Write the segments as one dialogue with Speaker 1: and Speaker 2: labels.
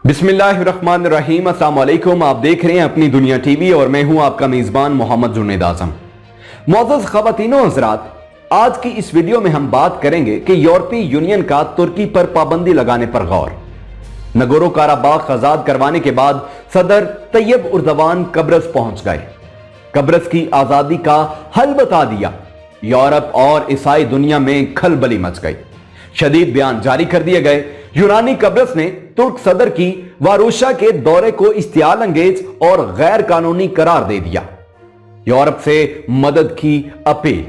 Speaker 1: बिस्मिल्लाहिर्रहमानिर्रहीम। अस्सलाम वालेकुम। आप देख रहे हैं अपनी दुनिया टीवी और मैं हूं आपका मेजबान मोहम्मद जुनैद आजम। मुअज़्ज़ज़ ख़वातीनो हज़रात, आज की इस वीडियो में हम बात करेंगे कि यूरोपीय यूनियन का तुर्की पर पाबंदी लगाने पर गौर। नगोरो काराबाख आजाद करवाने के बाद सदर तैयब उर्दवान कब्रस पहुंच गए। कब्रस की आजादी का हल बता दिया। यूरोप और ईसाई दुनिया में खलबली मच गई। शदीद बयान जारी कर दिए गए। यूनानी कब्रस ने तुर्क सदर की वारूशा के दौरे को इश्तियाल अंगेज और गैर कानूनी करार दे दिया। यूरोप से मदद की अपील।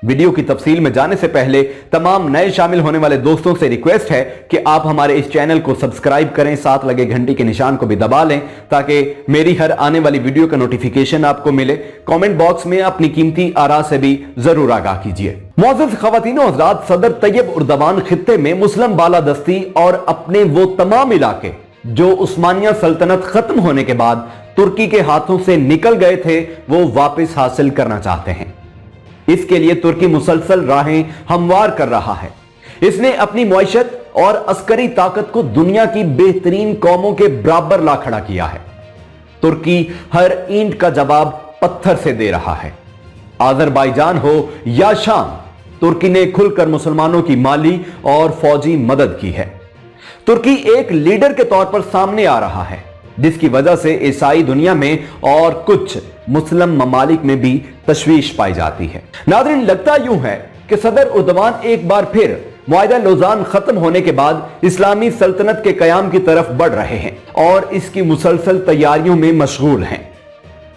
Speaker 1: वीडियो की तफसील में जाने से पहले तमाम नए शामिल होने वाले दोस्तों से रिक्वेस्ट है कि आप हमारे इस चैनल को सब्सक्राइब करें, साथ लगे घंटी के निशान को भी दबा लें ताकि मेरी हर आने वाली वीडियो का नोटिफिकेशन आपको मिले। कमेंट बॉक्स में अपनी कीमती आरा से भी जरूर आगाह कीजिए। मुअज़्ज़ज़ ख़वातीनो हज़रात, सदर तैयब उर्दवान खित्ते में मुस्लिम बालादस्ती और अपने वो तमाम इलाके जो उस्मानिया सल्तनत खत्म होने के बाद तुर्की के हाथों से निकल गए थे, वो वापस हासिल करना चाहते हैं। इसके लिए तुर्की मुसलसल राहें हमवार कर रहा है। इसने अपनी मुआशत और अस्करी ताकत को दुनिया की बेहतरीन कौमों के बराबर ला खड़ा किया है। तुर्की हर ईंट का जवाब पत्थर से दे रहा है। आज़रबाईजान हो या शाम, तुर्की ने खुलकर मुसलमानों की माली और फौजी मदद की है। तुर्की एक लीडर के तौर पर सामने आ रहा है, जिसकी वजह से ईसाई दुनिया में और कुछ मुस्लिम ममालिक में भी तशवीश पाई जाती है। नाज़रीन, लगता यूं है कि सदर उर्दवान एक बार फिर मुआहिदा लौज़ान खत्म होने के बाद इस्लामी सल्तनत के कयाम की तरफ बढ़ रहे हैं और इसकी मुसलसल तैयारियों में मशगूल हैं।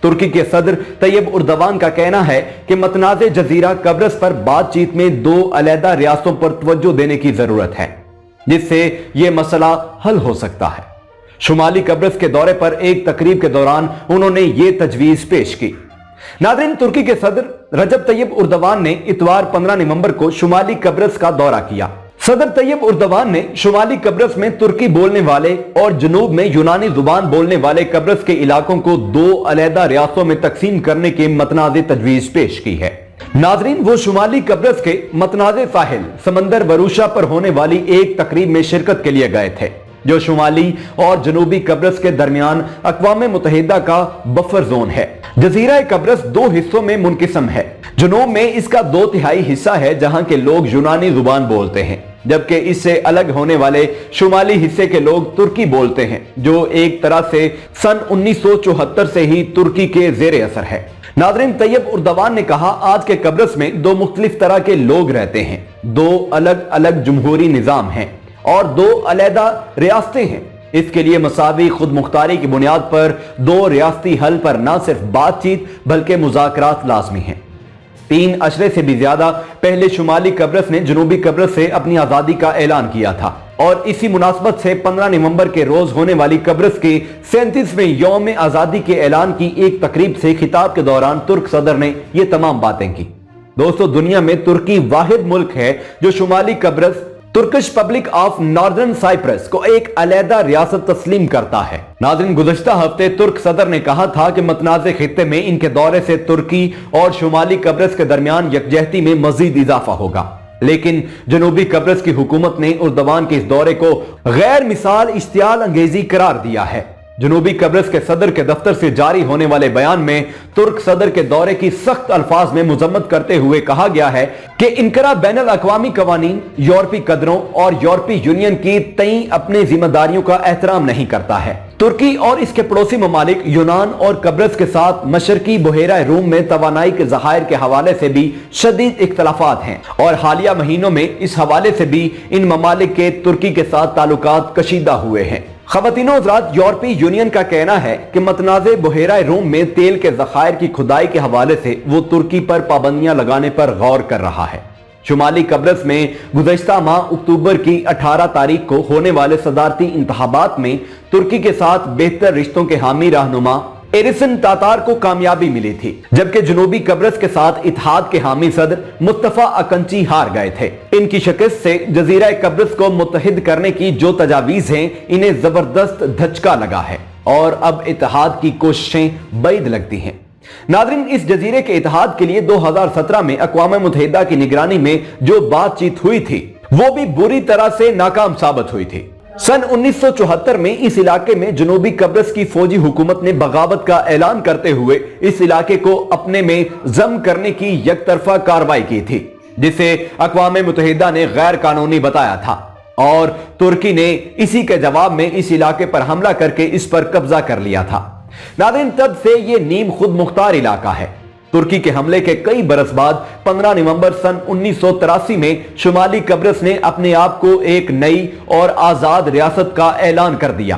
Speaker 1: तुर्की के सदर तैयब उर्दवान का कहना है कि मतनाज़े जजीरा कब्रस पर बातचीत में दो अलहदा रियासतों पर तवज्जो देने की जरूरत है, जिससे यह मसला हल हो सकता है। शुमाली कब्रस के दौरे पर एक तकरीब के दौरान उन्होंने ये तजवीज पेश की। नाज़रीन, तुर्की के सदर रजब तैयब उर्दवान ने इतवार 15 नवंबर को शुमाली कब्रस का दौरा किया। सदर तैयब उर्दवान ने शुमाली कब्रस में तुर्की बोलने वाले और जनूब में यूनानी जुबान बोलने वाले कब्रस के इलाकों को दो अलहदा रियासतों में तकसीम करने की मतनाज़े तजवीज पेश की है। नाज़रीन, वो शुमाली कब्रस के मतनाज़े साहिल समंदर वरूशा पर होने वाली एक तकरीब में शिरकत के लिए गए थे, जो शुमाली और जनूबी कब्रस के दरमियान अक़वाम मुत्तहिदा का बफर जोन है। जजीरा कब्रस दो हिस्सों में मुनक़िसम है। जनूब में इसका 2/3 हिस्सा है जहां के लोग यूनानी जुबान बोलते हैं, जबकि इससे अलग होने वाले शुमाली हिस्से के लोग तुर्की बोलते हैं, जो एक तरह से सन 1974 से ही तुर्की के ज़ेरे असर है। नाज़रीन, तैयब उर्दवान ने कहा, आज के कब्रस में दो मुख्तलिफ तरह के लोग रहते हैं, दो अलग अलग जमहूरी निज़ाम हैं और दो अलहदा रियासतें हैं। इसके लिए मसावी खुद मुख्तारी की बुनियाद पर दो रियासती हल पर न सिर्फ बातचीत बल्कि मुज़ाकरात लाजमी हैं। 3 अशरे से भी ज्यादा पहले शुमाली कब्रस ने जनूबी कब्रस से अपनी आज़ादी का ऐलान किया था और इसी मुनासबत से 15 नवंबर के रोज होने वाली कब्रस के 37वें यौम आज़ादी के ऐलान की एक तकरीब से खिताब के दौरान तुर्क सदर ने ये तमाम बातें की। दोस्तों, दुनिया में तुर्की वाहिद मुल्क है जो शुमाली कब्रस Turkish republic of Northern Cyprus को एक अलहदा रियासत तस्लीम करता है। नाज़रीन, गुज़श्ता हफ्ते तुर्क सदर ने कहा था कि मतनाज़े खित्ते में इनके दौरे से तुर्की और शुमाली कब्रस के दरमियान यकजहती में मजीद इजाफा होगा, लेकिन जनूबी कब्रस की हुकूमत ने उर्दवान के इस दौरे को गैर मिसाल इश्तियाल अंगेजी करार दिया है। जनूबी कब्रस के सदर के दफ्तर से जारी होने वाले बयान में तुर्क सदर के दौरे की सख्त अल्फाज में मुजम्मत करते हुए कहा गया है कि इनकरा बैनुल अक़वामी कवानीन, यूरोपीय कदरों और यूरोपीय यूनियन की तई अपनी जिम्मेदारियों का एहतराम नहीं करता है। तुर्की और इसके पड़ोसी ममालिक यूनान और कब्रस के साथ मशरकी बुहेरा रूम में तवानाई के ज़खायर के हवाले से भी शदीद इख्तलाफात हैं और हालिया महीनों में इस हवाले से भी इन ममालिक के तुर्की के साथ ताल्लुकात कशीदा हुए हैं। ख़वातीनो हज़रात, यूरोपीय यूनियन का कहना है कि मतनाज़े बुहेरा रूम में तेल के ज़खायर की खुदाई के हवाले से वो तुर्की पर पाबंदियां लगाने पर गौर कर रहा है। शुमाली कब्रस में गुज़श्ता माह अक्टूबर की 18 तारीख को होने वाले सदारती इंतखाबात में तुर्की के साथ बेहतर रिश्तों के हामी रहनुमा एरिसन तातार को कामयाबी मिली थी, जबकि जनूबी कब्रस के साथ इत्तेहाद के हामी सदर मुस्तफा अकंची हार गए थे। इनकी शिकस्त से जजीरा कब्रस को मुत्तहिद करने की जो तजावीज हैं, इन्हें जबरदस्त धचका लगा है और अब इत्तेहाद की कोशिशें बैद लगती हैं। नाज़रीन, इस जजीरे के इत्तेहाद के लिए 2017 में अक़वाम मुत्तहिदा की निगरानी में जो बातचीत हुई थी, वो भी बुरी तरह से नाकाम साबित हुई थी। सन 1974 में इस इलाके में जनूबी कब्रस की फौजी हुकूमत ने बगावत का ऐलान करते हुए इस इलाके को अपने में जम करने की यकतरफा कार्रवाई की थी, जिसे अक़वाम मुत्तहिदा ने गैर कानूनी बताया था और तुर्की ने इसी के जवाब में इस इलाके पर हमला करके इस पर कब्जा कर लिया था। नाज़रीन, तब से यह नीम खुद मुख्तार इलाका है। तुर्की के हमले के कई बरस बाद 15 नवंबर सन 1983 में शुमाली कब्रस ने अपने आप को एक नई और आजाद रियासत का ऐलान कर दिया।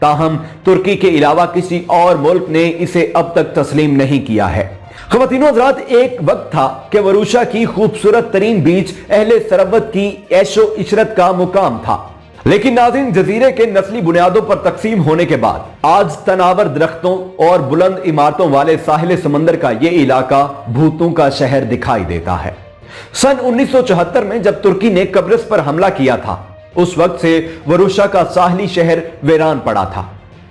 Speaker 1: ताहम तुर्की के अलावा किसी और मुल्क ने इसे अब तक तस्लीम नहीं किया है। ख़वातीनो हज़रात, एक वक्त था कि वरूशा की खूबसूरत तरीन बीच अहले सरवत की ऐशो इशरत का मुकाम था, लेकिन नाज़रीन, जजीरे के नस्ली बुनियादों पर तकसीम होने के बाद आज तनावर दरख्तों और बुलंद इमारतों वाले साहिल समंदर का यह इलाका भूतों का शहर दिखाई देता है। सन 1974 में जब तुर्की ने कब्रस पर हमला किया था, उस वक्त से वरूशा का साहली शहर वीरान पड़ा था।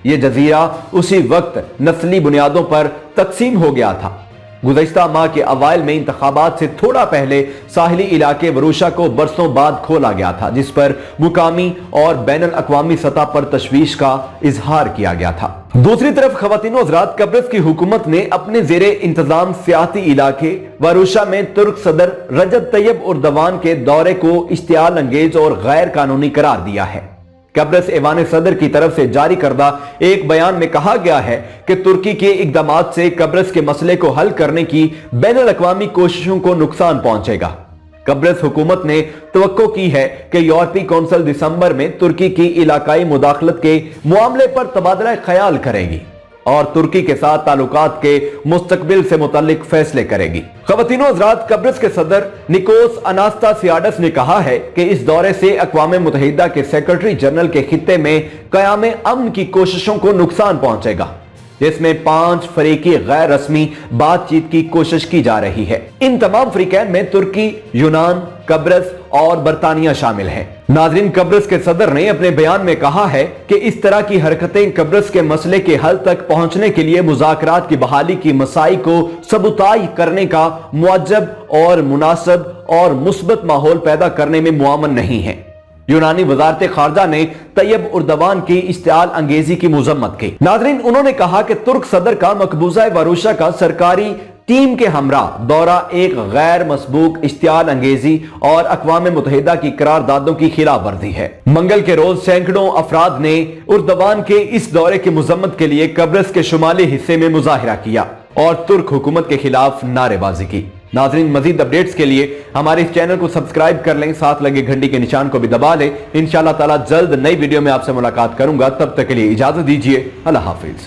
Speaker 1: यह जजीरा उसी वक्त नस्ली बुनियादों पर तकसीम हो गया था। गुज़श्ता माह के अवाइल में इंतखाबात से थोड़ा पहले साहिली इलाके वरूशा को बरसों बाद खोला गया था, जिस पर मुकामी और बैनुल अक़वामी सतह पर तशवीश का इजहार किया गया था। दूसरी तरफ ख़वातीनो हज़रात, कब्रस की हुकूमत ने अपने ज़ेरे इंतजाम सियासी इलाके वरूशा में तुर्क सदर रजब तैयब उर्दवान के दौरे को इश्तियाल अंगेज और गैर कानूनी करार दिया है। कब्रस ऐवान सदर की तरफ से जारी करदा एक बयान में कहा गया है कि तुर्की के इक़दामात से कब्रस के मसले को हल करने की बैनुल अक़वामी कोशिशों को नुकसान पहुंचेगा। कब्रस हुकूमत ने तवक्को की है कि यूरोपीय कौंसिल दिसंबर में तुर्की की इलाकाई मुदाखलत के मामले पर तबादला ख्याल करेगी और तुर्की के साथ ताल्लुकात के मुस्तकबिल से मुताल्लिक फैसले करेगी। ख़वातीनो हज़रात, कब्रस के सदर निकोस अनास्तासियाडस ने कहा है कि इस दौरे से अक़वाम मुत्तहिदा के सेक्रेटरी जनरल के खित्ते में क़याम अमन की कोशिशों को नुकसान पहुंचेगा, जिसमें 5 फरीकी गैर रस्मी बातचीत की कोशिश की जा रही है। इन तमाम फरीकैन में तुर्की, यूनान, कब्रस और बरतानिया शामिल हैं। नाज़रीन, कब्रस के सदर ने अपने बयान में कहा है कि इस तरह की हरकतें कब्रस के मसले के हल तक पहुंचने के लिए मुज़ाकरात की बहाली की मसाई को सबूताई करने का मुअज्जब और मुनासिब और मुस्बत माहौल पैदा करने में मुआमन नहीं है। यूनानी वजारत खारजा ने तैयब उर्दवान की इश्तियाल अंगेजी की मुजम्मत की। नाज़रीन, उन्होंने कहा कि तुर्क सदर का मकबूजा वरूशा का सरकारी टीम के हमरा दौरा एक गैर मसबूक इश्तियाल अंगेजी और अक़वाम मुत्तहिदा की करारदादों की खिलाफ वर्जी है। मंगल के रोज सैकड़ों अफराद ने उर्दवान के इस दौरे की मुजम्मत के लिए कब्रस के शुमाली हिस्से में मुजाहिरा किया और तुर्क हुकूमत के खिलाफ नारेबाजी की। नाज़रीन, मजीद अपडेट्स के लिए हमारे इस चैनल को सब्सक्राइब कर लें, साथ लगे घंटी के निशान को भी दबा लें। इंशाअल्लाह ताला जल्द नई वीडियो में आपसे मुलाकात करूंगा। तब तक के लिए इजाजत दीजिए। अल्लाह हाफिज।